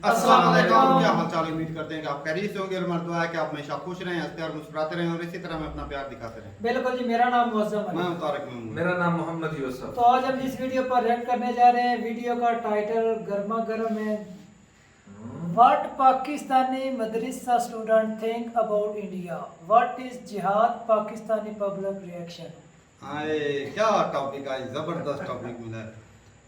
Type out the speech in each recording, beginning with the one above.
अस्सलाम वालेकुम, क्या हाल चाल। उम्मीद करते हैं कि आप खैरियत से होंगे और हमारी दुआ है कि आप हमेशा खुश रहें, हंसते और मुस्कुराते रहें और इसी तरह हमें अपना प्यार दिखाते रहें। बिल्कुल जी, मेरा नाम मुअज्जम मैं है। हूं तारिक महमूद। मेरा नाम मोहम्मद यूसुफ। तो आज हम जिस वीडियो पर रिएक्ट करने जा रहे हैं, वीडियो का टाइटल गर्मा गर्म है, what Pakistani Madrasa student think about India, what is जिहाद, पाकिस्तानी पब्लिक रिएक्शन। आए क्या टॉपिक, आज जबरदस्त टॉपिक मिला है।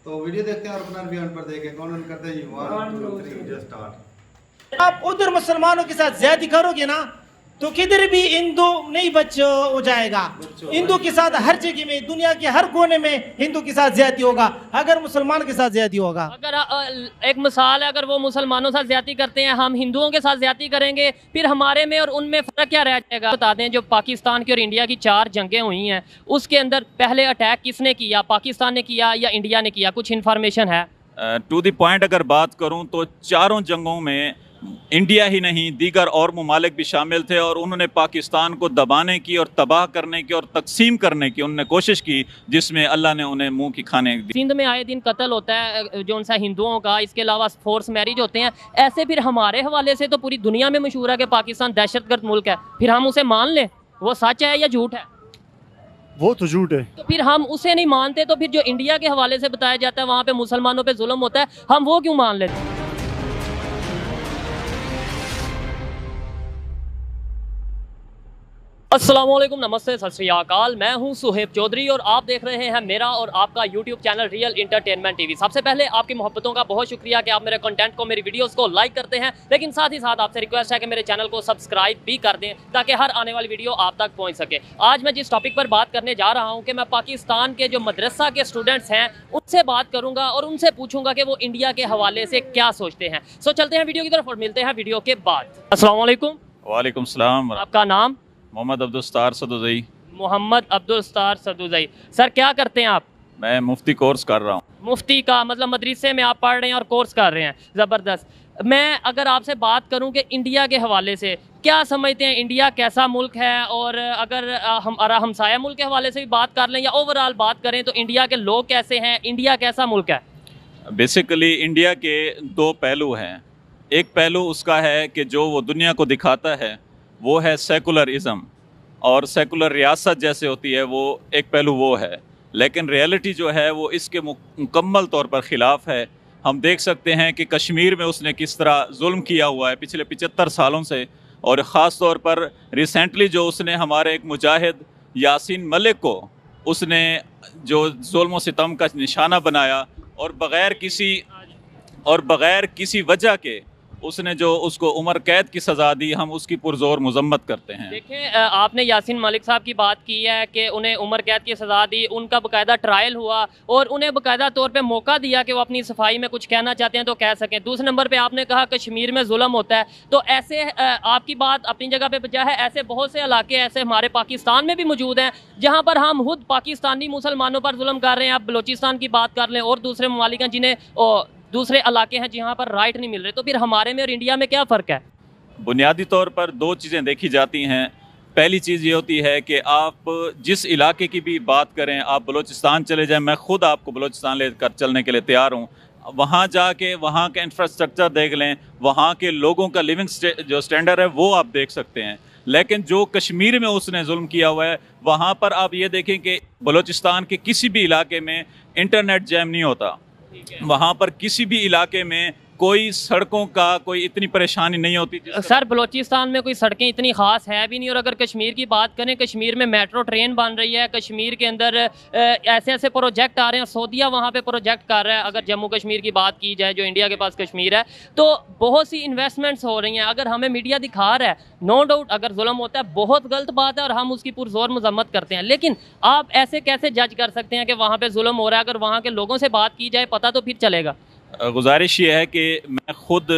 तो वीडियो देखते हैं और अपना रिव्यू पर देखें। कौन करते हैं जी? 1 2 3 वीडियो स्टार्ट। आप उधर मुसलमानों के साथ ज्यादती करोगे ना तो किधर भी हिंदू नहीं बच हो जाएगा। हिंदू के साथ हर जगह में, दुनिया के हर कोने में हिंदू के साथ ज्यादती होगा अगर मुसलमान के साथ ज्यादती होगा। अगर एक मिसाल है, अगर वो मुसलमानों से ज्यादती करते हैं, हम हिंदुओं के साथ ज्यादती करेंगे, फिर हमारे में और उनमें फ़र्क क्या रह जाएगा? बता दें, जो पाकिस्तान की और इंडिया की 4 जंगें हुई हैं, उसके अंदर पहले अटैक किसने किया? पाकिस्तान ने किया या इंडिया ने किया? कुछ इन्फॉर्मेशन है? टू द पॉइंट अगर बात करूं तो चारों जंगों में इंडिया ही नहीं दीगर और ममालिक भी शामिल थे और उन्होंने पाकिस्तान को दबाने की और तबाह करने की और तकसीम करने की उन्होंने कोशिश की, जिसमें अल्लाह ने उन्हें मुंह की खाने दी। सिंध में आए दिन कत्ल होता है जो उनसा हिंदुओं का, इसके अलावा फोर्स मैरिज होते हैं। ऐसे फिर हमारे हवाले से तो पूरी दुनिया में मशहूर है कि पाकिस्तान दहशतगर्द मुल्क है। फिर हम उसे मान लें, वो सच है या झूठ है? वो तो झूठ है। तो फिर हम उसे नहीं मानते, तो फिर जो इंडिया के हवाले से बताया जाता है वहाँ पे मुसलमानों पे जुल्म होता है, हम वो क्यों मान लेते हैं? अस्सलाम वालेकुम, नमस्ते, सत श्री अकाल। मैं हूं सुहेब चौधरी और आप देख रहे हैं मेरा और आपका YouTube channel real entertainment TV. सबसे पहले आपकी मोहब्बतों का बहुत शुक्रिया कि आप मेरे कंटेंट को, मेरी वीडियोस को लाइक करते हैं, लेकिन साथ ही साथ आपसे रिक्वेस्ट है कि मेरे चैनल को सब्सक्राइब भी कर दें ताकि हर आने वाली वीडियो आप तक पहुँच सके। आज मैं जिस टॉपिक पर बात करने जा रहा हूँ कि मैं पाकिस्तान के जो मदरसा के स्टूडेंट्स हैं उनसे बात करूँगा और उनसे पूछूंगा कि वो इंडिया के हवाले से क्या सोचते हैं। सो चलते हैं वीडियो की तरफ और मिलते हैं वीडियो के बाद। अस्सलाम वालेकुम। वालेकुम सलाम। आपका नाम? मोहम्मद अब्दुल सत्तार सदुज़ई। मोहम्मद अब्दुल सत्तार सदुज़ई। सर, क्या करते हैं आप? मैं मुफ्ती कोर्स कर रहा हूँ। मुफ्ती का मतलब मदरसे में आप पढ़ रहे हैं और कोर्स कर रहे हैं, ज़बरदस्त। मैं अगर आपसे बात करूं कि इंडिया के हवाले से क्या समझते हैं, इंडिया कैसा मुल्क है, और अगर हमारा हमसाया मुल्क के हवाले से भी बात कर लें या ओवरऑल बात करें तो इंडिया के लोग कैसे हैं, इंडिया कैसा मुल्क है? बेसिकली इंडिया के 2 पहलू हैं। एक पहलू उसका है कि जो वो दुनिया को दिखाता है वो है सेकुलरिज़म और सेकुलर रियासत जैसे होती है, वो एक पहलू वो है। लेकिन रियलिटी जो है वो इसके मुकम्मल तौर पर ख़िलाफ़ है। हम देख सकते हैं कि कश्मीर में उसने किस तरह जुल्म किया हुआ है पिछले 75 सालों से, और ख़ास तौर पर रिसेंटली जो उसने हमारे एक मुजाहिद यासीन मलिक को उसने जो जुल्म व सितम का निशाना बनाया और बग़ैर किसी वजह के उसने जो उसको उम्र कैद की सज़ा दी, हम उसकी पुरज़ोर मजम्मत करते हैं। देखें, आपने यासीन मलिक साहब की बात की है कि उन्हें उम्र कैद की सज़ा दी, उनका बाकायदा ट्रायल हुआ और उन्हें बाकायदा तौर पे मौका दिया कि वो अपनी सफाई में कुछ कहना चाहते हैं तो कह सकें। दूसरे नंबर पे आपने कहा कश्मीर में जुल्म होता है, तो ऐसे आपकी बात अपनी जगह पे बचा है। ऐसे बहुत से इलाके ऐसे हमारे पाकिस्तान में भी मौजूद हैं जहाँ पर हम खुद पाकिस्तानी मुसलमानों पर जुल्म कर रहे हैं। आप बलोचिस्तान की बात कर लें और दूसरे ममालिक हैं जिन्हें दूसरे इलाके हैं जहाँ पर राइट नहीं मिल रहे। तो फिर हमारे में और इंडिया में क्या फ़र्क है? बुनियादी तौर पर 2 चीज़ें देखी जाती हैं। पहली चीज़ ये होती है कि आप जिस इलाके की भी बात करें, आप बलूचिस्तान चले जाएं, मैं ख़ुद आपको बलूचिस्तान लेकर चलने के लिए तैयार हूँ। वहाँ जाके वहाँ का इंफ्रास्ट्रक्चर देख लें, वहाँ के लोगों का लिविंग जो स्टैंडर्ड है वो आप देख सकते हैं। लेकिन जो कश्मीर में उसने जुल्म किया हुआ है, वहाँ पर आप ये देखें कि बलूचिस्तान के किसी भी इलाके में इंटरनेट जैम नहीं होता, वहाँ पर किसी भी इलाके में कोई सड़कों का कोई इतनी परेशानी नहीं होती। सर, बलोचिस्तान में कोई सड़कें इतनी ख़ास है भी नहीं, और अगर कश्मीर की बात करें, कश्मीर में मेट्रो ट्रेन बन रही है, कश्मीर के अंदर ऐसे ऐसे प्रोजेक्ट आ रहे हैं, सऊदीया वहाँ पे प्रोजेक्ट कर रहा है। अगर जम्मू कश्मीर की बात की जाए, जो इंडिया के पास कश्मीर है, तो बहुत सी इन्वेस्टमेंट्स हो रही हैं। अगर हमें मीडिया दिखा रहा है, नो डाउट अगर जुल्म होता है बहुत गलत बात है और हम उसकी पुरजोर मजम्मत करते हैं, लेकिन आप ऐसे कैसे जज कर सकते हैं कि वहाँ पर जुल्म हो रहा है? अगर वहाँ के लोगों से बात की जाए पता तो फिर चलेगा। गुजारिश ये है कि मैं ख़ुद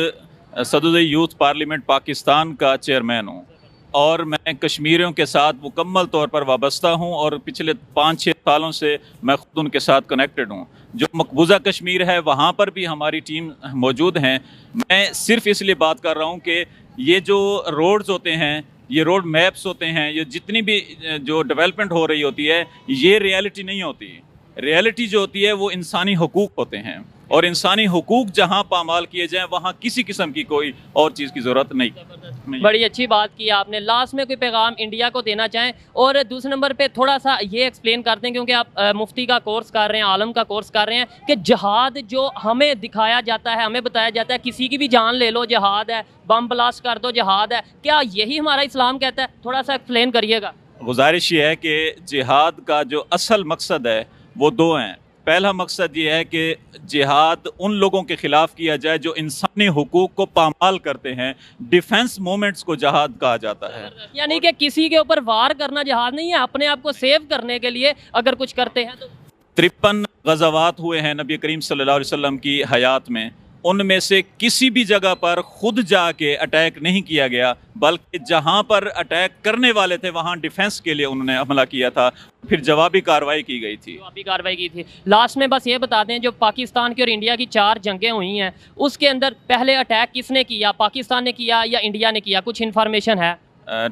सदुज़ई यूथ पार्लियामेंट पाकिस्तान का चेयरमैन हूँ और मैं कश्मीरियों के साथ मुकम्मल तौर पर वाबस्ता हूँ और पिछले 5-6 सालों से मैं ख़ुद उनके साथ कनेक्टेड हूँ। जो मकबूजा कश्मीर है वहाँ पर भी हमारी टीम मौजूद हैं। मैं सिर्फ़ इसलिए बात कर रहा हूँ कि ये जो रोड्स होते हैं, ये रोड मैप्स होते हैं, ये जितनी भी जो डेवलपमेंट हो रही होती है, ये रियलिटी नहीं होती। रियलिटी जो होती है वो इंसानी हुकूक होते हैं, और इंसानी हुकूक जहाँ पामाल किए जाएं वहाँ किसी किस्म की कोई और चीज़ की ज़रूरत नहीं। बड़ी अच्छी बात की आपने। लास्ट में कोई पैगाम इंडिया को देना चाहें, और दूसरे नंबर पे थोड़ा सा ये एक्सप्लेन करते हैं, क्योंकि आप मुफ्ती का कोर्स कर रहे हैं, आलम का कोर्स कर रहे हैं, कि जहाद जो हमें दिखाया जाता है, हमें बताया जाता है किसी की भी जान ले लो जहाद है, बम ब्लास्ट कर दो जहाद है, क्या यही हमारा इस्लाम कहता है? थोड़ा सा एक्सप्लेन करिएगा। गुजारिश ये है कि जिहाद का जो असल मकसद है वो दो हैं। पहला मकसद ये है कि जिहाद उन लोगों के ख़िलाफ़ किया जाए जो इंसानी हुकूक को पामाल करते हैं। डिफेंस मूवमेंट्स को जिहाद कहा जाता है। यानी कि किसी के ऊपर वार करना जिहाद नहीं है, अपने आप को सेव करने के लिए अगर कुछ करते हैं तो। 53 गज़वात हुए हैं नबी करीम सल्लल्लाहु अलैहि वसल्लम की हयात में, उनमें से किसी भी जगह पर खुद जाके अटैक नहीं किया गया, बल्कि जहां पर अटैक करने वाले थे वहां डिफेंस के लिए उन्होंने हमला किया था, फिर जवाबी कार्रवाई की गई थी। जवाबी कार्रवाई की थी। लास्ट में बस ये बता दें, जो पाकिस्तान की और इंडिया की 4 जंगें हुई हैं, उसके अंदर पहले अटैक किसने किया? पाकिस्तान ने किया या इंडिया ने किया? कुछ इन्फॉर्मेशन है?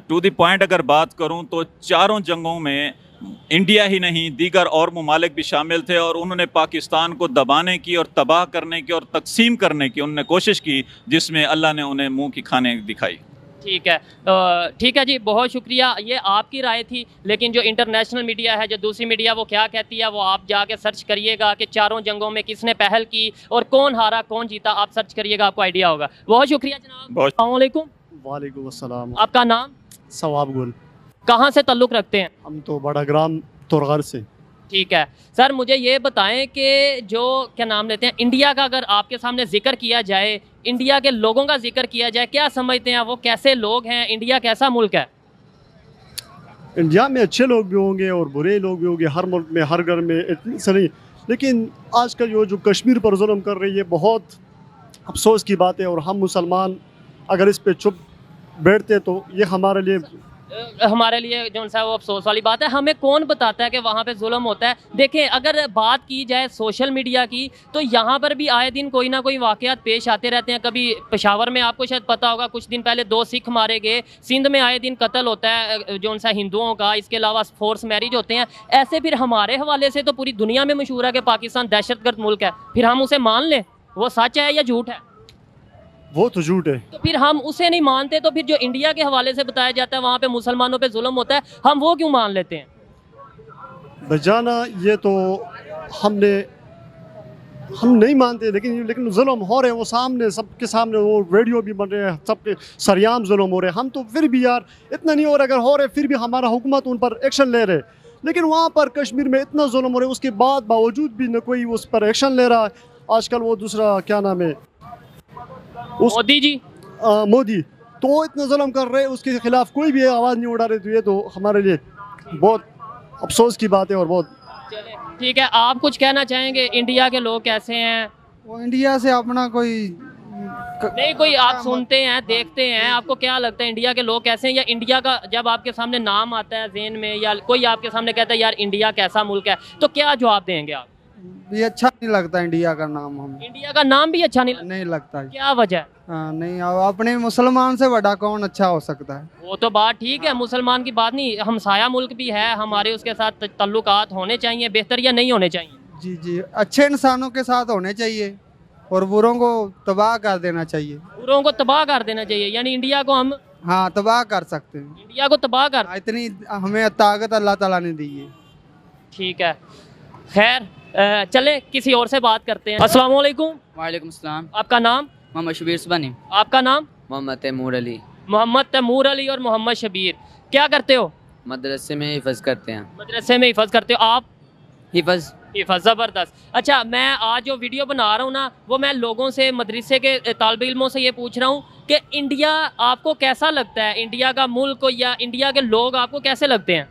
टू द पॉइंट अगर बात करूं तो चारों जंगों में इंडिया ही नहीं दीगर और ममालिक भी शामिल थे, और उन्होंने पाकिस्तान को दबाने की और तबाह करने की और तकसीम करने की उन्होंने कोशिश की, जिसमें अल्लाह ने उन्हें मुंह की खाने दिखाई। ठीक है, ठीक है जी, बहुत शुक्रिया। ये आपकी राय थी, लेकिन जो इंटरनेशनल मीडिया है, जो दूसरी मीडिया, वो क्या कहती है वो आप जाके सर्च करिएगा कि चारों जंगों में किसने पहल की और कौन हारा कौन जीता। आप सर्च करिएगा, आपको आइडिया होगा। बहुत शुक्रिया जनाब। अस्सलाम वालेकुम। वालेकुम अस्सलाम। आपका नाम? सवाब गुल। कहाँ से ताल्लुक़ रखते हैं? हम तो बड़ा ग्राम तुरगर से। ठीक है सर, मुझे ये बताएं कि जो क्या नाम लेते हैं इंडिया का, अगर आपके सामने जिक्र किया जाए, इंडिया के लोगों का जिक्र किया जाए, क्या समझते हैं वो कैसे लोग हैं? इंडिया कैसा मुल्क है? इंडिया में अच्छे लोग भी होंगे और बुरे लोग भी होंगे, हर मुल्क में हर घर में इतनी से नहीं, लेकिन आजकल जो कश्मीर पर जुल्म कर रही है बहुत अफसोस की बात है, और हम मुसलमान अगर इस पर चुप बैठते तो ये हमारे लिए जो सा वो अफसोस वाली बात है। हमें कौन बताता है कि वहाँ पे जुल्म होता है? देखें, अगर बात की जाए सोशल मीडिया की, तो यहाँ पर भी आए दिन कोई ना कोई वाक़यात पेश आते रहते हैं। कभी पेशावर में आपको शायद पता होगा, कुछ दिन पहले 2 सिख मारे गए। सिंध में आए दिन कत्ल होता है जो सा हिंदुओं का। इसके अलावा फोर्स मैरिज होते हैं। ऐसे फिर हमारे हवाले से तो पूरी दुनिया में मशहूर है कि पाकिस्तान दहशतगर्द मुल्क है। फिर हम उसे मान लें, वो सच है या झूठ है? वो तो झूठ है। तो फिर हम उसे नहीं मानते, तो फिर जो इंडिया के हवाले से बताया जाता है वहाँ पे मुसलमानों पे जुल्म होता है, हम वो क्यों मान लेते हैं? बजाना ये तो हम नहीं मानते, लेकिन जुल्म हो रहे हैं, वो सामने सबके सामने वो वीडियो भी बन रहे हैं, सबके सरेआम जुल्म हो रहे हैं। हम तो फिर भी यार इतना नहीं हो रहा, अगर हो रहे फिर भी हमारा हुकूमत उन पर एक्शन ले रहे, लेकिन वहाँ पर कश्मीर में इतना जुल्म हो रहा है, उसके बावजूद भी न कोई उस पर एक्शन ले रहा है। आजकल वो दूसरा क्या नाम है, मोदी जी, मोदी तो इतना जुल्म कर रहे हैं, उसके खिलाफ कोई भी आवाज़ नहीं उठा रहे। तो ये तो हमारे लिए बहुत अफसोस की बात है और बहुत। ठीक है, आप कुछ कहना चाहेंगे? इंडिया के लोग कैसे हैं? वो इंडिया से अपना कोई नहीं, कोई आप सुनते हैं, देखते हैं, आपको क्या लगता है इंडिया के लोग कैसे हैं? या इंडिया का जब आपके सामने नाम आता है ज़हन में, या कोई आपके सामने कहता है यार इंडिया कैसा मुल्क है, तो क्या जवाब देंगे आप? ये अच्छा नहीं लगता इंडिया का नाम। हम इंडिया का नाम भी अच्छा नहीं लगता है। क्या वजह है? हाँ, नहीं, अब अपने मुसलमान से बड़ा कौन अच्छा हो सकता है? वो तो बात ठीक है, मुसलमान की बात नहीं, हमसाया मुल्क भी है हमारे, उसके साथ तल्लुकात होने चाहिए, बेहतर या नहीं होने चाहिए? जी जी, अच्छे इंसानों के साथ होने चाहिए और बुरों को तबाह कर देना चाहिए। बुरों को तबाह कर देना चाहिए, यानी इंडिया को हम, हाँ, तबाह कर सकते हैं। इंडिया को तबाह कर, इतनी हमें ताकत अल्लाह ताला ने दी है। ठीक है, खैर चले किसी और से बात करते हैं। अस्सलाम वालेकुम। वालेकुम सलाम। आपका नाम? मोहम्मद शबीर सुबानी। आपका नाम? मोहम्मद तैमूर अली। मोहम्मद तैमूर अली और मोहम्मद शबीर, क्या करते हो? मदरसे में हिफज करते हैं। मदरसे में हिफज करते हो आप? हिफज। ज़बरदस्त। अच्छा, मैं आज जो वीडियो बना रहा हूँ ना, वो मैं लोगों से, मदरसे के तालिब इल्मों से ये पूछ रहा हूँ कि इंडिया आपको कैसा लगता है? इंडिया का मुल्क या इंडिया के लोग आपको कैसे लगते हैं?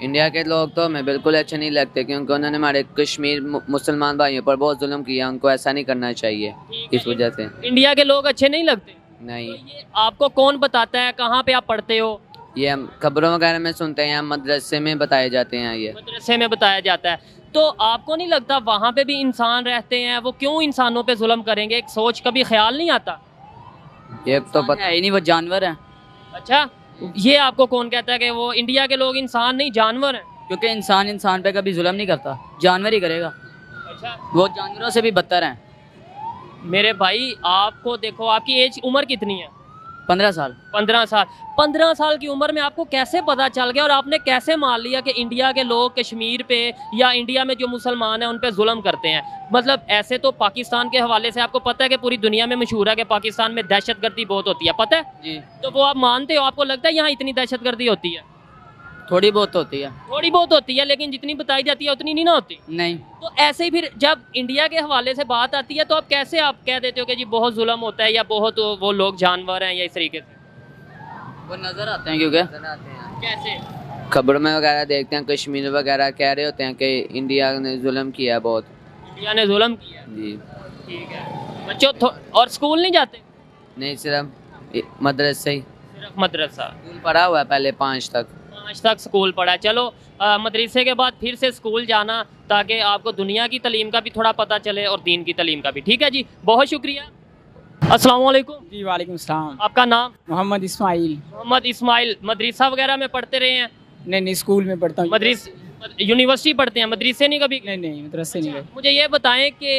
इंडिया के लोग तो हमें बिल्कुल अच्छे नहीं लगते, क्योंकि उन्होंने हमारे कश्मीर मुसलमान भाइयों पर बहुत जुल्म किया। उनको ऐसा नहीं करना चाहिए, इस वजह से। इंडिया के लोग अच्छे नहीं लगते? नहीं। तो ये आपको कौन बताता है? कहाँ पे आप पढ़ते हो? ये हम खबरों वगैरह में सुनते हैं, मदरसे में बताए जाते हैं। ये मदरसे में बताया जाता है। तो आपको नहीं लगता वहाँ पे भी इंसान रहते हैं, वो क्यों इंसानों पे जुल्म करेंगे? एक सोच कभी ख्याल नहीं आता? ये तो पता है ही नहीं, वो जानवर है। अच्छा, ये आपको कौन कहता है कि वो इंडिया के लोग इंसान नहीं जानवर हैं? क्योंकि इंसान इंसान पे कभी जुल्म नहीं करता, जानवर ही करेगा। अच्छा वो जानवरों से भी बदतर हैं। मेरे भाई, आपको देखो, आपकी एज उम्र कितनी है? 15 साल। 15 साल। 15 साल की उम्र में आपको कैसे पता चल गया और आपने कैसे मान लिया कि इंडिया के लोग कश्मीर पे या इंडिया में जो मुसलमान हैं उन पे जुल्म करते हैं? मतलब ऐसे तो पाकिस्तान के हवाले से आपको पता है कि पूरी दुनिया में मशहूर है कि पाकिस्तान में दहशतगर्दी बहुत होती है, पता है? जी। तो वो आप मानते हो? आपको लगता है यहाँ इतनी दहशतगर्दी होती है? थोड़ी बहुत होती है। थोड़ी बहुत होती है, लेकिन जितनी बताई जाती है उतनी नहीं ना होती। नहीं। तो ऐसे ही फिर जब इंडिया के हवाले से बात आती है तो आप कैसे आप कह देते हो कि जी बहुत जुल्म होता है या बहुत वो लोग जानवर हैं या इस तरीके से? वो नज़र आते हैं क्योंकि कैसे? खबर में वगैरह देखते हैं, कश्मीर वगैरह कह रहे होते हैं कि इंडिया ने जुल्म किया है बहुत। इंडिया ने जुल्म किया है। जी। ठीक है। बच्चों और स्कूल नहीं जाते? नहीं, सिर्फ मदरसे ही। सिर्फ मदरसा। स्कूल पढ़ा हुआ है पहले 5 तक। 5 तक स्कूल पढ़ा है। चलो मदरसे के बाद फिर से स्कूल जाना ताकि आपको दुनिया की तालीम का भी थोड़ा पता चले और दीन की तालीम का भी। ठीक है जी, बहुत शुक्रिया। अस्सलाम वालेकुम। जी वालेकुम सलाम। आपका नाम? मोहम्मद इस्माइल। मोहम्मद इस्माइल। मदरसा वगैरह में पढ़ते रहे हैं? नहीं, स्कूल में पढ़ता हूँ। यूनिवर्सिटी पढ़ते हैं, मदरसे नहीं कभी? नहीं, मदरसे नहीं गए। मुझे ये बताएं कि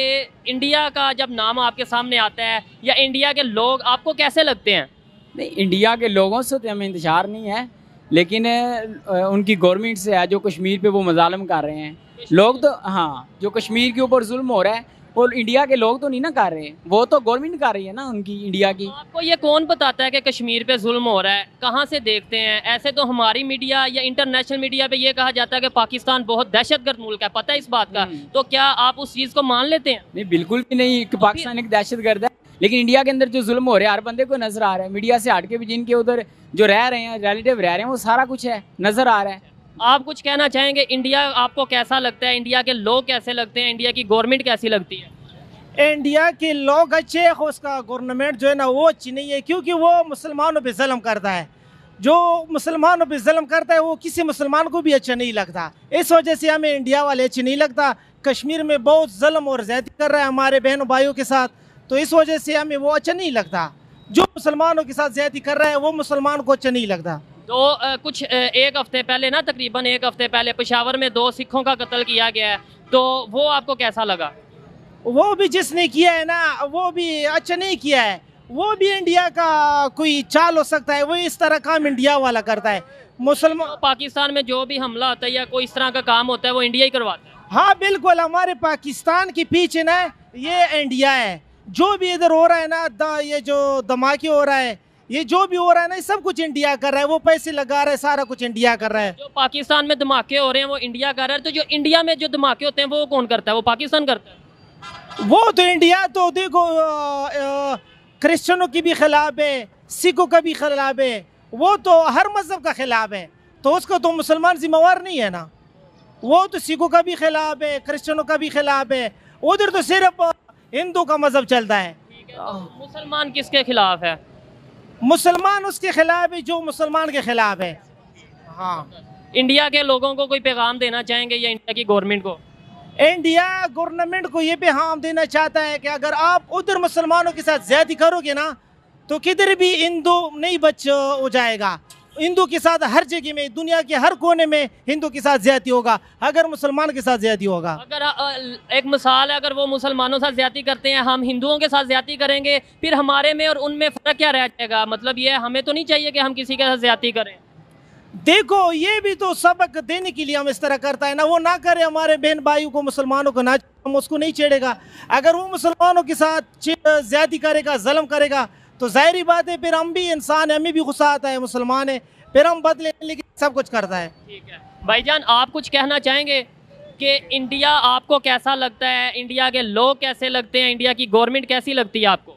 इंडिया का जब नाम आपके सामने आता है या इंडिया के लोग आपको कैसे लगते हैं? नहीं, इंडिया के लोगों से तो हमें इंतजार नहीं है, लेकिन उनकी गवर्नमेंट से है जो कश्मीर पे वो मजालम कर रहे हैं लोग। तो हाँ, जो कश्मीर के ऊपर जुल्म हो रहा है वो इंडिया के लोग तो नहीं ना कर रहे, वो तो गवर्नमेंट कर रही है ना उनकी, इंडिया की। आपको ये कौन बताता है कि कश्मीर पे जुल्म हो रहा है? कहाँ से देखते हैं? ऐसे तो हमारी मीडिया या इंटरनेशनल मीडिया पे ये कहा जाता है कि पाकिस्तान बहुत दहशतगर्द मुल्क है, पता है इस बात का? तो क्या आप उस चीज़ को मान लेते हैं? नहीं, बिल्कुल भी नहीं कि पाकिस्तान एक दहशतगर्द है, लेकिन इंडिया के अंदर जो जुल्म हो रहे हैं हर बंदे को नजर आ रहा है। मीडिया से हट के भी जिनके उधर जो रह रहे हैं, रिलेटिव रह रहे हैं, वो सारा कुछ है, नजर आ रहा है। आप कुछ कहना चाहेंगे? इंडिया आपको कैसा लगता है? इंडिया के लोग कैसे लगते हैं? इंडिया की गवर्नमेंट कैसी लगती है? इंडिया के लोग अच्छे हैं, उसका गवर्नमेंट जो है ना वो अच्छी नहीं है, क्योंकि वो मुसलमानों पे जुल्म करता है। जो मुसलमानों पे जुल्म करता है वो किसी मुसलमान को भी अच्छा नहीं लगता। इस वजह से हमें इंडिया वाले अच्छे नहीं लगता। कश्मीर में बहुत जुल्म और ज़्यादती कर रहा है हमारे बहनों भाइयों के साथ, तो इस वजह से हमें वो अच्छा नहीं लगता। जो मुसलमानों के साथ ज़्यादती कर रहा है वो मुसलमान को अच्छा नहीं लगता। तो कुछ एक हफ्ते पहले ना, तकरीबन एक हफ्ते पहले पेशावर में 2 सिखों का कत्ल किया गया है, तो वो आपको कैसा लगा? वो भी जिसने किया है ना वो भी अच्छा नहीं किया है। वो भी इंडिया का कोई चाल हो सकता है, वो इस तरह काम इंडिया वाला करता है। मुसलमान तो पाकिस्तान में जो भी हमला होता है या कोई इस तरह का काम होता है वो इंडिया ही करवाता है? हाँ बिल्कुल, हमारे पाकिस्तान के पीछे ना ये इंडिया है। जो भी इधर हो रहा है ना, ये जो धमाके हो रहा है, ये जो भी हो रहा है ना, सब कुछ इंडिया कर रहा है। वो पैसे लगा रहा है, सारा कुछ इंडिया कर रहा है। जो पाकिस्तान में धमाके हो रहे हैं वो इंडिया कर रहा है, तो जो इंडिया में जो धमाके होते हैं वो कौन करता है? वो पाकिस्तान करता है? वो तो इंडिया तो देखो क्रिश्चियनों की भी खिलाफ है, सिखों का भी खिलाफ है, वो तो हर मजहब का खिलाफ है, तो उसको तो मुसलमान जिम्मेवार नहीं है ना। वो तो सिखों का भी खिलाफ है, क्रिश्चियनों का भी खिलाफ है, उधर तो सिर्फ हिंदू का मजहब चलता है। तो मुसलमान किसके खिलाफ है? मुसलमान उसके खिलाफ है जो मुसलमान के खिलाफ है। हाँ, इंडिया के लोगों को कोई पैगाम देना चाहेंगे या इंडिया की गवर्नमेंट को? इंडिया गवर्नमेंट को ये पैगाम देना चाहता है कि अगर आप उधर मुसलमानों के साथ ज्यादती करोगे ना तो किधर भी हिंदू नहीं बच हो जाएगा। हिंदू के साथ हर जगह में, दुनिया के हर कोने में हिंदू के साथ ज्यादती होगा अगर मुसलमान के साथ ज्यादती होगा। अगर एक मिसाल है, अगर वो मुसलमानों के साथ ज्यादती करते हैं, हम हिंदुओं के साथ ज्यादती करेंगे, फिर हमारे में और उनमें फ़र्क क्या रह जाएगा? मतलब ये हमें तो नहीं चाहिए कि हम किसी के साथ ज्यादती करें। देखो ये भी तो सबक देने के लिए हम इस तरह करता है ना, वो ना करे हमारे बहन भाइयों को, मुसलमानों को ना, हम उसको नहीं छेड़ेगा। अगर वो मुसलमानों के साथ ज्यादती करेगा, जुल्म करेगा, तो जाहिर बात है फिर हम भी इंसान है, हमें भी गुस्सा आता है, मुसलमान है, फिर हम बदले, लेकिन सब कुछ करता है। ठीक है भाईजान, आप कुछ कहना चाहेंगे कि इंडिया आपको कैसा लगता है? इंडिया के लोग कैसे लगते हैं? इंडिया की गवर्नमेंट कैसी लगती है आपको?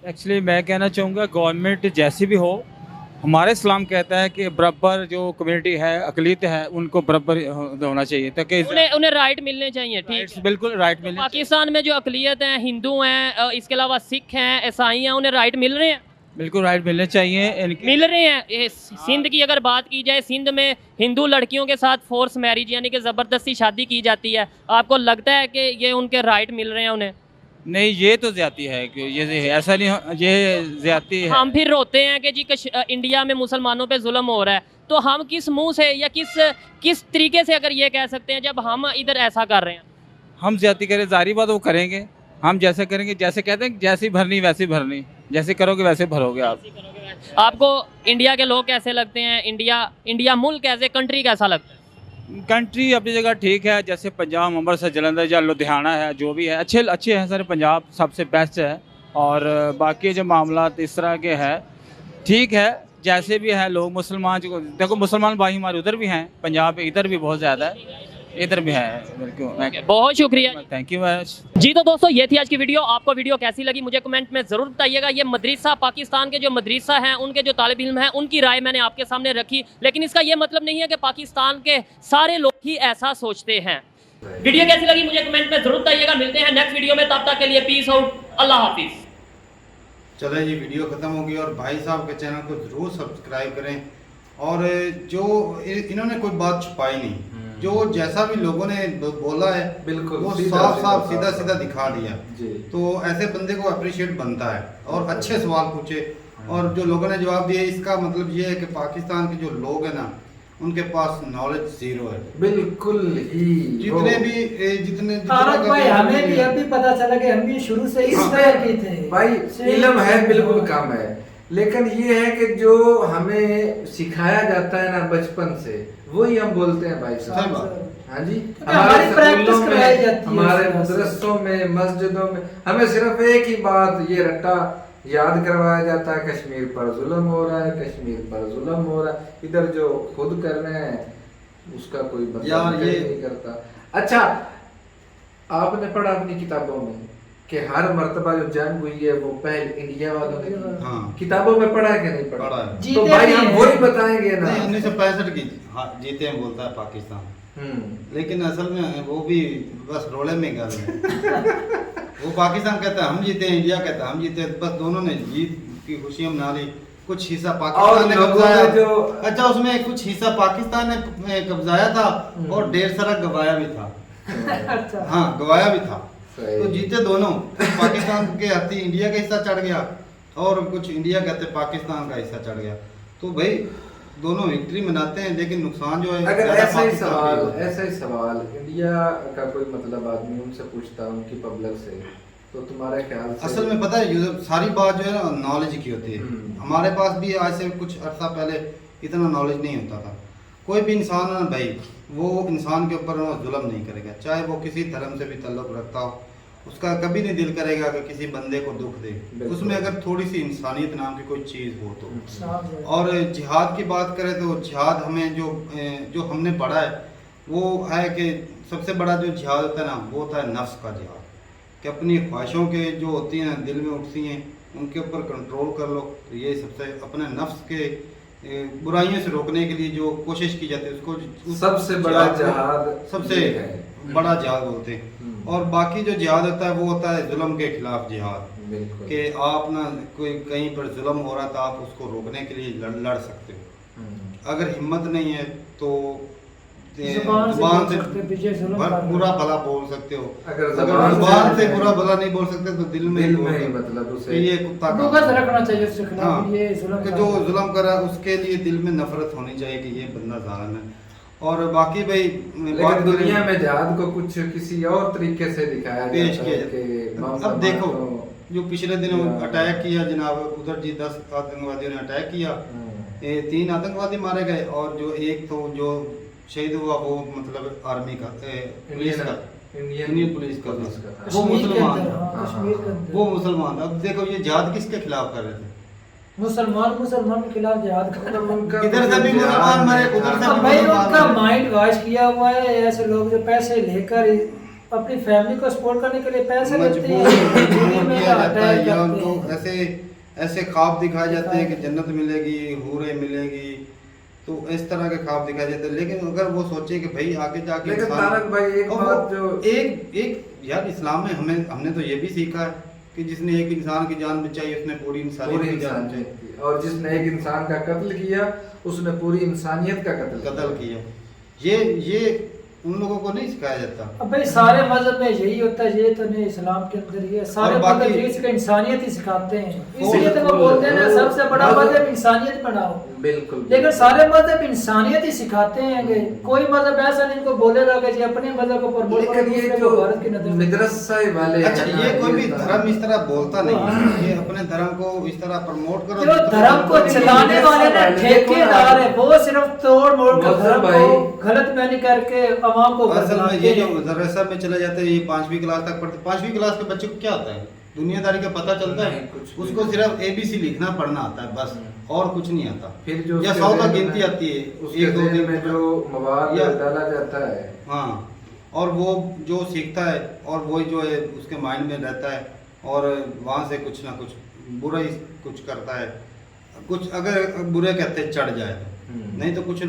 एक्चुअली मैं कहना चाहूँगा गवर्नमेंट जैसी भी हो, हमारे इस्लाम कहता है कि बराबर जो कम्युनिटी है, अकलीत है, उनको बराबर होना चाहिए ताकि उन्हें राइट मिलने चाहिए। ठीक है, बिल्कुल राइट मिलने। पाकिस्तान में जो अकलीत हैं, हिंदू हैं, इसके अलावा सिख हैं, ईसाई हैं, उन्हें राइट मिल रहे हैं? बिल्कुल राइट मिलने चाहिए, मिल रहे हैं। सिंध की अगर बात की जाए, सिंध में हिंदू लड़कियों के साथ फोर्स मैरिज यानी कि ज़बरदस्ती शादी की जाती है, आपको लगता है कि ये उनके राइट मिल रहे हैं उन्हें? नहीं, ये तो ज्यादती है कि ये ऐसा नहीं, ये ज्यादती है। हम फिर रोते हैं कि जी इंडिया में मुसलमानों पे जुल्म हो रहा है, तो हम किस मुंह से या किस तरीके से अगर ये कह सकते हैं जब हम इधर ऐसा कर रहे हैं? हम ज्यादती करें, जारी बात वो करेंगे, हम जैसे करेंगे, जैसे कहते हैं जैसी भरनी वैसी भरनी, जैसे करोगे वैसे भरोगे आप। आपको इंडिया के लोग कैसे लगते हैं? इंडिया मुल्क कैसे, कंट्री कैसा लगता है? कंट्री अपनी जगह ठीक है, जैसे पंजाब, अमृतसर, जलंधर या लुधियाना है, जो भी है अच्छे हैं सर। पंजाब सबसे बेस्ट है, और बाकी जो मामला इस तरह के हैं ठीक है, जैसे भी है लोग मुसलमान जो देखो, मुसलमान भाई हमारे उधर भी हैं, पंजाब इधर भी बहुत ज़्यादा है, इधर भी है। बहुत शुक्रिया, थैंक यू वेरी मच। जी तो दोस्तों ये थी आज की वीडियो। आपको वीडियो कैसी लगी मुझे कमेंट में ज़रूर बताइएगा। ये मदरसा, पाकिस्तान के जो मदरसा हैं उनके जो तालिब इल्म हैं उनकी राय मैंने आपके सामने रखी, लेकिन इसका ये मतलब नहीं है कि पाकिस्तान के सारे लोग ही ऐसा सोचते हैं। वीडियो कैसी लगी मुझे कमेंट में ज़रूर बताइएगा। मिलते हैं नेक्स्ट वीडियो में, तब तक के लिए पीस आउट, अल्लाह हाफिज़। चले जी, वीडियो ख़त्म होगी और भाई साहब के चैनल को ज़रूर सब्सक्राइब करें। और जो इन्होंने कोई बात छुपाई नहीं, जो जैसा भी लोगों ने बोला है बिल्कुल वो साफ सीधा दिखा दिया। तो ऐसे बंदे को अप्रिशिएट बनता है, और अच्छे सवाल पूछे, और जो लोगों ने जवाब दिए इसका मतलब ये है कि पाकिस्तान के जो लोग हैं ना, उनके पास नॉलेज जीरो है। बिल्कुल ही जितने भाई हमें भी अभी पता चला कि हम भी शुरू से इस तरह के थे भाई। इल्म है बिल्कुल कम है, लेकिन ये है कि जो हमें सिखाया जाता है ना बचपन से, वही हम बोलते हैं भाई साहब। हाँ जी, हमारे स्कूलों में, हमारे मदरसों में, मस्जिदों में हमें सिर्फ एक ही बात ये रट्टा याद करवाया जाता है, कश्मीर पर जुल्म हो रहा है, कश्मीर पर जुल्म हो रहा है। इधर जो खुद कर रहे हैं उसका कोई मतलब ये नहीं करता। अच्छा, आपने पढ़ा अपनी किताबों में कि हर मर्तबा जो जंग हुई है वो पहले इंडिया वालों ने की। हाँ। किताबों में पढ़ा है कि नहीं पढ़ा? है। तो भाई हम वही बताएंगे ना। 1965 की जीते हैं बोलता है पाकिस्तान, लेकिन असल में वो भी बस रोले में गल है। वो पाकिस्तान कहता है हम जीते हैं, इंडिया कहता है हम जीते हैं, बस दोनों ने जीत की खुशियां मना ली। कुछ हिस्सा पाकिस्तान ने कब्जाया, अच्छा उसमें कुछ हिस्सा पाकिस्तान ने कब्जाया था और ढेर सारा गवाया भी था। हाँ, गवाया भी था। तो जीते दोनों, पाकिस्तान के हाथी इंडिया का हिस्सा चढ़ गया और कुछ इंडिया कहते पाकिस्तान का हिस्सा चढ़ गया। तो भाई दोनों विक्ट्री मनाते हैं, लेकिन नुकसान जो है अगर ऐसा ही सवाल इंडिया का कोई मतलब आदमी उनसे पूछता उनकी पब्लिक से, तो तुम्हारे ख्याल से असल में पता है सारी बात जो है ना नॉलेज की होती है। हमारे पास भी आज से कुछ अर्सा पहले इतना नॉलेज नहीं होता था। कोई भी इंसान है भाई, वो इंसान के ऊपर जुल्म नहीं करेगा, चाहे वो किसी धर्म से भी ताल्लुक रखता हो। उसका कभी नहीं दिल करेगा कि किसी बंदे को दुख दे, उसमें अगर थोड़ी सी इंसानियत नाम की कोई चीज़ हो तो। और जिहाद की बात करें तो जिहाद हमें जो हमने पढ़ा है वो है कि सबसे बड़ा जो जिहाद होता है ना, वो होता है नफ्स का जिहाद, कि अपनी ख्वाहिशों के जो होती हैं दिल में उठती हैं उनके ऊपर कंट्रोल कर लो। तो ये सबसे अपने नफ्स के बुराइयों से रोकने के लिए जो कोशिश की जाती है उसको सबसे बड़ा जिहाद, सबसे बड़ा जिहाद बोलते हैं। और बाकी जो जिहाद होता है वो होता है जुल्म के खिलाफ जिहाद, कि आप ना कोई कहीं पर जुल्म हो रहा था आप उसको रोकने के लिए लड़ सकते हो। अगर हिम्मत नहीं है तो जुबान से बुरा भला बोल सकते हो, अगर जुबान से बुरा भला नहीं बोल सकते तो दिल में मतलब उसे ये कुत्ता रखना चाहिए उसके खिलाफ। ये जो जुल्म कर रहा है उसके लिए दिल में नफरत होनी चाहिए कि ये बंदा जालिम है। और बाकी भाई लेकिन दुनिया में जिहाद को कुछ किसी और तरीके से दिखाया पेश किया। अब देखो जो पिछले दिनों अटैक किया जनाब, उधर जी 10 आतंकवादियों ने अटैक किया, 3 आतंकवादी मारे गए, और जो एक तो जो शहीद हुआ वो मतलब आर्मी का, पुलिस का, इंडियन पुलिस का, वो मुसलमान था। वो मुसलमान था। अब देखो ये जिहाद किसके खिलाफ कर रहे थे? मुसलमान के खिलाफ जिहाद कर रहे हैं। इधर से भी मुसलमान मारे, उधर से भी भाई मुसलमान उनका मारे। माइंड वॉश किया हुआ है। ऐसे लोग जो पैसे लेकर अपनी फैमिली को सपोर्ट करने के लिए पैसे लेते हैं, ऐसे ख्वाब दिखाए जाते हैं कि जन्नत मिलेगी, हूरें मिलेगी, तो इस तरह के ख्वाब दिखाए जाते हैं। लेकिन अगर वो सोचे कि भाई आगे जाके एक यार इस्लाम में हमने तो ये भी सीखा है कि जिसने एक इंसान की जान बचाई उसने पूरी इंसानियत की जान बचाई, और जिसने एक इंसान का कत्ल किया उसने पूरी इंसानियत का कत्ल किया। ये उन लोगों को नहीं सिखाया जाता। अब भाई सारे मजहब में यही होता है, ये तो नहीं इस्लाम के अंदर ये सारे मजहब इसका इंसानियत ही सिखाते हैं, इसलिए तो वो बोलते हैं ना सबसे बड़ा मजहब इंसानियत बनाओ। बिल्कुल। लेकिन सारे मजहब इंसानियत ही सिखाते हैं कि कोई मजहब ऐसा नहीं को बोलेगा कि जी अपने मजहब को प्रमोट करो, लेकिन ये जो भारत की नजर मदरसा वाले अच्छा ये कोई भी धर्म इस तरह बोलता नहीं है, ये अपने धर्म को इस तरह प्रमोट करो। जो धर्म को चलाने वाले ना ठेकेदार है, वो सिर्फ तोड़ मोड़ कर धर्म को गलत मैंने करके अवाम को असल में ये जो मदरसा में चले जाते हैं, ये 5वीं क्लास तक पढ़ते, 5वीं क्लास के बच्चे को क्या आता है, दुनियादारी का पता चलता है, उसको सिर्फ ABC लिखना पढ़ना आता है बस, और कुछ नहीं आता। फिर जो या 100 तक गिनती आती है, उसके 1 2 दिन में जो मवाद डाला जाता है, हाँ, और वो जो सीखता है और वही जो है उसके माइंड में रहता है, और वहाँ से कुछ ना कुछ बुरा ही कुछ करता है, कुछ अगर बुरे कहते चढ़ जाए, नहीं तो कुछ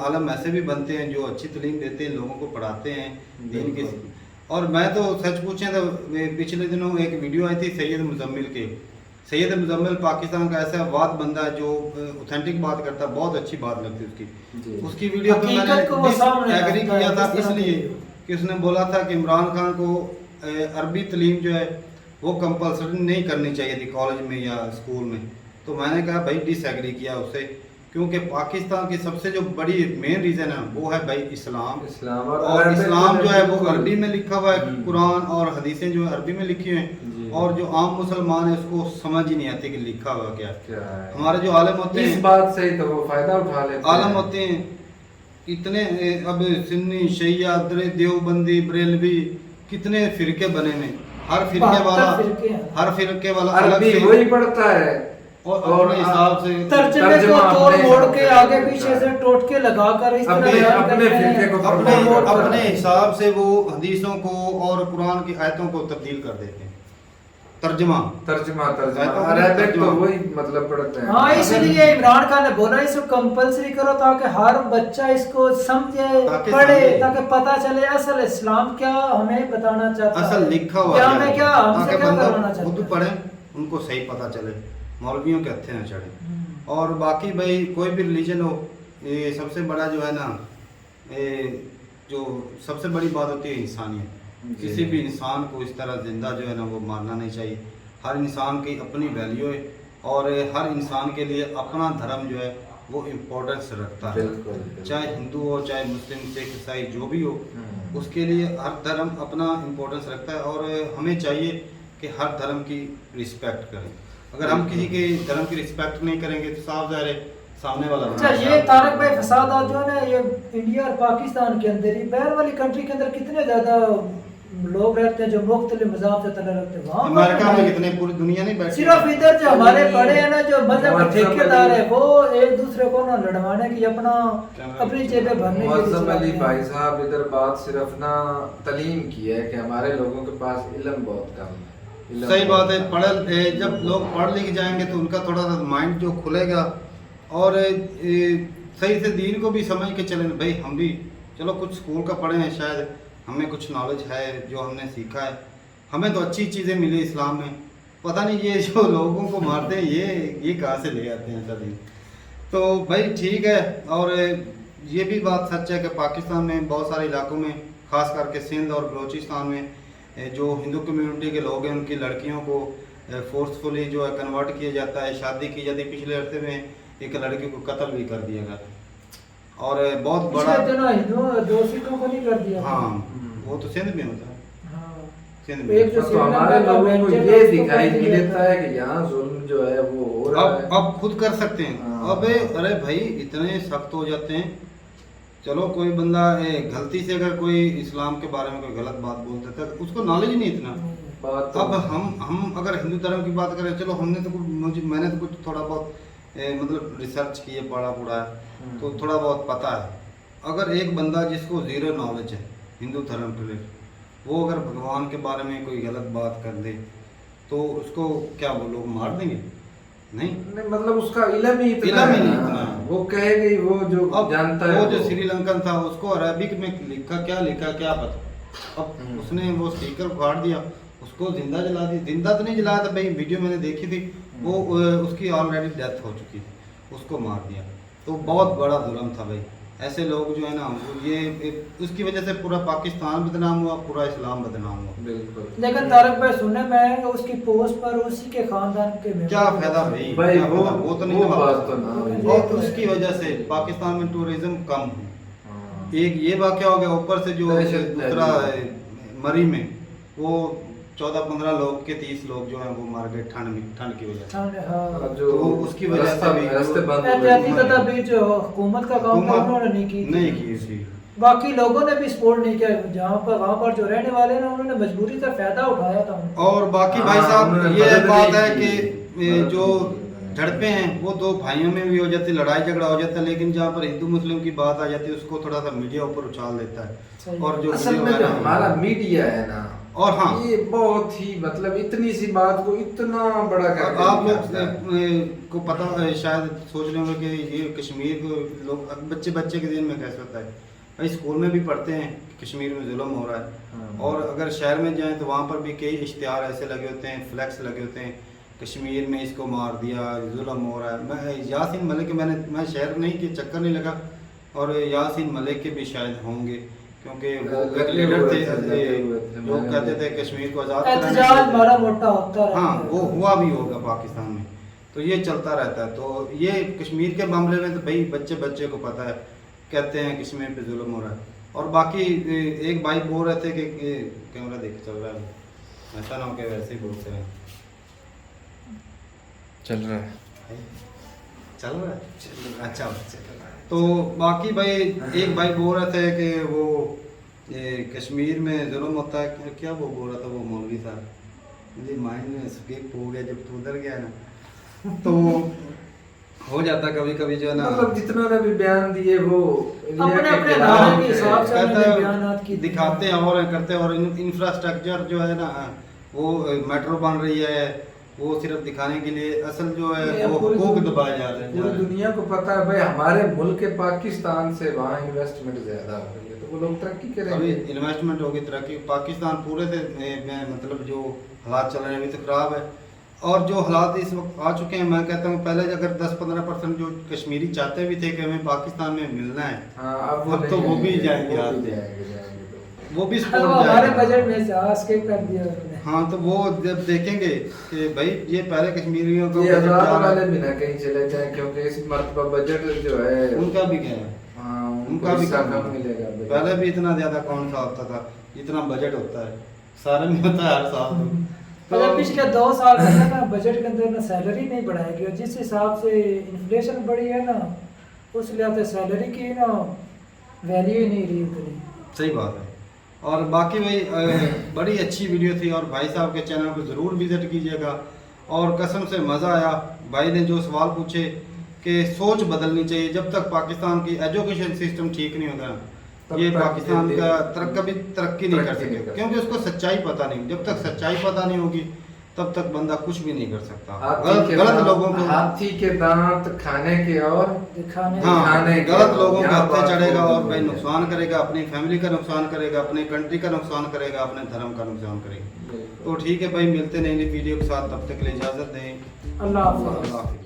आलम ऐसे भी बनते हैं जो अच्छी तालीम देते हैं, लोगों को पढ़ाते हैं दीन की। और मैं तो सच पूछें तो पिछले दिनों एक वीडियो आई थी सैयद मुजम्मिल के, सैयद मुजम्मिल पाकिस्तान का ऐसा वाद बंदा है जो ऑथेंटिक बात करता है, बहुत अच्छी बात लगती है उसकी वीडियो पर मैंने एग्री किया था, इसलिए कि उसने बोला था कि इमरान खान को अरबी तालीम जो है वो कंपलसरी नहीं करनी चाहिए थी कॉलेज में या स्कूल में। तो मैंने कहा भाई डिसएग्री किया उससे, क्योंकि पाकिस्तान की सबसे जो बड़ी मेन रीज़न है वो है भाई इस्लाम और इस्लाम जो है वो अरबी में लिखा हुआ है, कुरान और हदीसें जो है अरबी में लिखी हुई हैं, और जो आम मुसलमान है उसको समझ ही नहीं आती कि लिखा हुआ क्या है। हमारे जो आलम होते हैं इस बात से ही तो वो फायदा उठा लेते हैं, आलम होते हैं इतने, अब सुन्नी शिया देवबंदी बरेलवी कितने फिरके बने में, हर फिरके वाला अलग से वही पढ़ता है और हिसाब से तर्जमे को तोड़ मोड़ के आगे पीछे से टोटके लगाकर इस तरह अपने फिरके को अपने हिसाब से वो हदीसों को और कुरान की आयतों को तब्दील कर देते हैं। तर्जमा अरबिक तो वही मतलब पढ़ते हैं। हाँ, इसलिए इमरान खान ने बोला इसको कंपलसरी करो ताकि हर बच्चा इसको समझे पढ़े, ताकि पता चले असल इस्लाम क्या हमें बताना चाहता है, असल लिखा हुआ क्या हमें क्या हमसे क्या करवाना चाहता है, खुद पढ़े उनको सही पता चले, मौलवियों के हत्थे न चढ़े। और बाकी भाई कोई भी रिलीजन हो, ये सबसे बड़ा जो है ना, जो सबसे बड़ी बात होती है इंसानियत। किसी भी इंसान को इस तरह जिंदा जो है ना वो मारना नहीं चाहिए। हर इंसान की अपनी वैल्यू है और हर इंसान के लिए अपना धर्म जो है वो इम्पोर्टेंस रखता है, चाहे हिंदू हो चाहे मुस्लिम सिख ईसाई जो भी हो, उसके लिए हर धर्म अपना इम्पोर्टेंस रखता है और हमें चाहिए कि हर धर्म की रिस्पेक्ट करें। अगर हम किसी के धर्म की रिस्पेक्ट नहीं करेंगे तो साफ ज़ाहिर है सामने वाला। अच्छा, ये तारक भाई फसाद जो है ना ये इंडिया और पाकिस्तान के अंदर ही, बाहर वाली कंट्री के अंदर कितने ज्यादा लोग रहते हैं जो मुख्तलिफ मज़हब से तलक रखते हैं, वहाँ अमेरिका में कितने, पूरी दुनिया नहीं बैठी, सिर्फ इधर जो हमारे बड़े हैं ना जो मजहब के ठेकेदार है वो एक दूसरे को ना लड़वाने की अपनी जेबें भरने मुअज़्ज़म अली भाई साहब इधर बात सिर्फ ना तालीम की है कि हमारे लोगों के पास इल्म बहुत कम है। सही बात है, जब लोग पढ़ लिख जाएंगे तो उनका थोड़ा सा माइंड जो खुलेगा और सही से दीन को भी समझ के चलें। भाई हम भी चलो कुछ स्कूल का पढ़े हैं, शायद हमें कुछ नॉलेज है जो हमने सीखा है, हमें तो अच्छी चीज़ें मिली इस्लाम में, पता नहीं ये जो लोगों को मारते हैं ये कहाँ से ले आते हैं ऐसा दिन। तो भाई ठीक है, और ये भी बात सच है कि पाकिस्तान में बहुत सारे इलाकों में ख़ास करके सिंध और बलूचिस्तान में जो हिंदू कम्युनिटी के लोग हैं उनकी लड़कियों को फोर्सफुली जो है कन्वर्ट किया जाता है, शादी की जाती है। पिछले हफ्ते में एक लड़की को कत्ल भी कर दिया गया और बहुत बड़ा, दो सिखों को नहीं कर दिया। हाँ, वो तो सिंध में होता है। हाँ। सिंध में एक जो तो हमारे लोगों को ये दिखाई नहीं देता है कि यहाँ जुल्म जो है वो हो रहा है। अब खुद कर सकते हैं। अबे अरे भाई इतने सख्त हो जाते हैं। चलो कोई बंदा गलती से अगर कोई इस्लाम के बारे में कोई गलत बात बोल देता है, उसको नॉलेज नहीं इतना। अब हम अगर हिंदू धर्म की बात करें, चलो हमने तो मैंने तो कुछ थोड़ा बहुत मतलब रिसर्च किए, पढ़ा है तो थोड़ा बहुत पता है। अगर एक बंदा जिसको ज़ीरो नॉलेज है हिंदू धर्म के लिए, वो अगर भगवान के बारे में कोई गलत बात कर दे तो उसको क्या वो लोग मार देंगे? नहीं, मतलब उसका इल्म ही इतना है, वो कहेगा वो जो जानता है। वो जो श्रीलंकन था उसको अरबिक में लिखा क्या पता। अब उसने वो स्पीकर उखाड़ दिया, उसको जिंदा जला दिया। जिंदा तो नहीं जलाया था भाई, वीडियो मैंने देखी थी, वो उसकी ऑलरेडी डेथ हो चुकी थी, उसको मार दिया। तो बहुत बड़ा जुल्म था भाई। ऐसे लोग जो है ना ये उसकी वजह से पूरा पाकिस्तान बदनाम हुआ, पूरा इस्लाम बदनाम हुआ। बिल्कुल। लेकिन तारक भाई सुनने में आया कि उसकी पोस्ट पर उसी के खानदान के क्या फायदा भाई, भाई क्या फायदा? वो तो नहीं वो ना बात तो ना हुई। और उसकी वजह से पाकिस्तान में टूरिज्म कम हुआ। एक ये वाक़या हो गया, ऊपर से जो दूसरा मरी में वो 14-15 लोग के 30 लोग जो हैं वो मार गए ठंड की वजह से। जो तो उसकी वजह से भी एहतियाती तदबीर जो हुकूमत का काम था उन्होंने नहीं की थी। बाकी लोगों ने भी सपोर्ट नहीं किया, जहाँ पर वहाँ पर जो रहने वाले ना उन्होंने मजबूरी का फायदा उठाया था। और बाकी भाई साहब ये बात है कि जो झड़पें हैं वो दो भाइयों में भी हो जाती, लड़ाई झगड़ा हो जाता है, लेकिन जहाँ पर हिंदू मुस्लिम की बात आ जाती है उसको थोड़ा सा मीडिया ऊपर उछाल देता है। और जो असल में जो हमारा मीडिया है ना, और हाँ ये बहुत ही मतलब इतनी सी बात को इतना बड़ा कर आप लोग को पता है, शायद सोच रहे होंगे कि ये कश्मीर को लोग बच्चे के दिन में कैसे होता है। भाई स्कूल में भी पढ़ते हैं कि कश्मीर में जुल्म हो रहा है, और अगर शहर में जाएं तो वहाँ पर भी कई इश्तिहार ऐसे लगे होते हैं, फ्लैक्स लगे होते हैं, कश्मीर में इसको मार दिया, जुल्म हो रहा है। मैं यासीन मलिक मैं शहर नहीं कि चक्कर नहीं लगा, और यासीन मलिक के भी शायद होंगे, क्योंकि वो एक लीडर थे लोग कहते थे कश्मीर को आज़ाद कराना, मोटा होता रहा। हाँ वो हुआ भी होगा पाकिस्तान में, तो ये चलता रहता है। तो ये कश्मीर के मामले में तो भाई बच्चे को पता है, कहते हैं कश्मीर पे जुल्म हो रहा है। और बाकी एक भाई बोल रहे थे कि कैमरा देख चल रहा है, ऐसा ना हो कि वैसे ही बोलते हैं चल रहा है। अच्छा तो बाकी भाई एक भाई बोल रहे थे कि वो ये कश्मीर में जुल्म होता है, क्या वो बोल रहा था वो मौलवी साहब, मुझे माइंड में स्किप हो गया जब तू उधर गया ना, तो हो जाता कभी कभी जो है ना, मतलब जितना ने भी बयान दिए वो अपने नारे के हिसाब से बयानात की दिखाते हैं और करते हैं। और इंफ्रास्ट्रक्चर जो है ना वो मेट्रो बन रही है, वो सिर्फ दिखाने के लिए, असल जो है वो हुकूक दबाए जा रहे हैं। पूरी दुनिया को पता है भाई हमारे मुल्क के पाकिस्तान से वहाँ इन्वेस्टमेंट ज्यादा हो रही है, तो वो लोग तरक्की करेंगे। अभी इन्वेस्टमेंट होगी, तरक्की। पाकिस्तान पूरे से मतलब जो हालात चल रहे हैं अभी तो खराब है, और जो हालात इस वक्त आ चुके हैं, मैं कहता हूँ पहले अगर 10-15% जो कश्मीरी चाहते भी थे कि हमें पाकिस्तान में मिलना है, अब तो वो भी जाएंगे, वो भी हमारे बजट में से स्किप कर दिया उन्होंने। हाँ तो वो जब देखेंगे कि भाई ये पहले कश्मीरियों को ये आजाद वाले भी ना कहीं चले जाएं, क्योंकि इस मर्तबा बजट जो है उनका भी क्या है, उनका भी कम मिलेगा। पहले भी इतना ज्यादा कौन सा होता था जितना बजट होता है, सारे में होता है हर साल। तो पिछले 2 साल में ना बजट के अंदर ना सैलरी नहीं बढ़ाई गई, जिस हिसाब से इन्फ्लेशन बढ़ी है ना उस लिहाज से सैलरी की ना वैल्यू ही नहीं रही उतनी। सही बात है। और बाकी भाई बड़ी अच्छी वीडियो थी, और भाई साहब के चैनल को ज़रूर विज़िट कीजिएगा। और कसम से मज़ा आया, भाई ने जो सवाल पूछे कि सोच बदलनी चाहिए, जब तक पाकिस्तान की एजुकेशन सिस्टम ठीक नहीं होगा ये पाकिस्तान का कभी तरक्की नहीं कर सकेगा, क्योंकि उसको सच्चाई पता नहीं। जब तक सच्चाई पता नहीं होगी तब तक बंदा कुछ भी नहीं कर सकता। गलत लोगों को हाथी के दांत खाने के और दिखाने, गलत लोगों पे हत्या चढ़ेगा और भाई नुकसान करेगा, अपनी फैमिली का नुकसान करेगा, अपने कंट्री का नुकसान करेगा, अपने धर्म का नुकसान करेगा। तो ठीक है भाई, मिलते नई वीडियो के साथ, तब तक के लिए इजाजत दें। अल्लाह हाफ़िज़। अल्लाह हाफ़िज़।